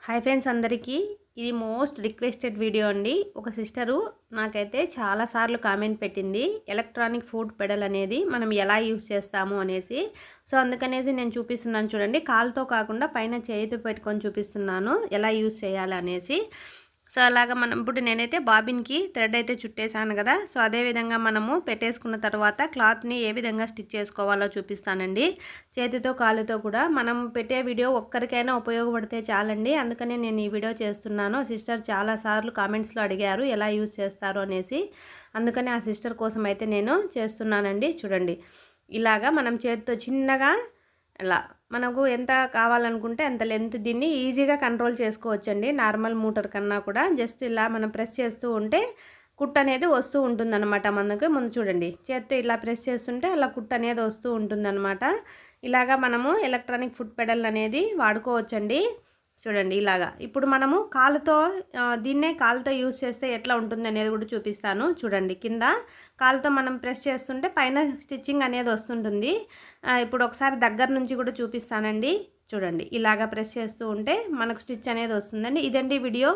Hi friends అందరికీ ఇది most requested video అండి. ఒక సిస్టరు నాకైతే చాలా సార్లు కామెంట్ పెట్టింది ఎలక్ట్రానిక్ ఫుడ్ పెడల్ అనేది మనం ఎలా యూస్ చేస్తాము అనేసి. సో అందుకనేసి నేను చూపిస్తున్నాను చూడండి. కాలుతో కాకుండా పైన చేయితో పెట్టుకొని చూపిస్తున్నాను ఎలా యూస్ చేయాలి అనేసి. సో అలాగా మనం ఇప్పుడు నేనైతే బాబిన్కి థ్రెడ్ అయితే చుట్టేసాను కదా. సో అదే విధంగా మనము పెట్టేసుకున్న తర్వాత క్లాత్ని ఏ విధంగా స్టిచ్ చేసుకోవాలో చూపిస్తానండి. చేతితో కాలుతో కూడా మనం పెట్టే వీడియో ఒక్కరికైనా ఉపయోగపడితే చాలండి. అందుకనే నేను ఈ వీడియో చేస్తున్నాను. సిస్టర్ చాలాసార్లు కామెంట్స్లో అడిగారు ఎలా యూజ్ చేస్తారు అనేసి. అందుకని ఆ సిస్టర్ కోసం అయితే నేను చేస్తున్నానండి. చూడండి, ఇలాగా మనం చేతితో చిన్నగా ఇలా మనకు ఎంత కావాలనుకుంటే అంత లెంత్ దీన్ని ఈజీగా కంట్రోల్ చేసుకోవచ్చండి. నార్మల్ మూటర్ కన్నా కూడా జస్ట్ ఇలా మనం ప్రెస్ చేస్తూ ఉంటే కుట్ అనేది వస్తూ ఉంటుందన్నమాట. మనకు ముందు చూడండి, చేత్తో ఇలా ప్రెస్ చేస్తుంటే అలా కుట్ అనేది వస్తూ ఉంటుందన్నమాట. ఇలాగా మనము ఎలక్ట్రానిక్ ఫుడ్ పెడల్ అనేది వాడుకోవచ్చండి. చూడండి ఇలాగా. ఇప్పుడు మనము కాలుతో దీన్నే కాలుతో యూస్ చేస్తే ఎట్లా ఉంటుంది అనేది కూడా చూపిస్తాను. చూడండి, కింద కాలుతో మనం ప్రెస్ చేస్తుంటే పైన స్టిచ్చింగ్ అనేది వస్తుంటుంది. ఇప్పుడు ఒకసారి దగ్గర నుంచి కూడా చూపిస్తానండి. చూడండి, ఇలాగా ప్రెస్ చేస్తూ ఉంటే మనకు స్టిచ్ అనేది వస్తుందండి. ఇదండి వీడియో.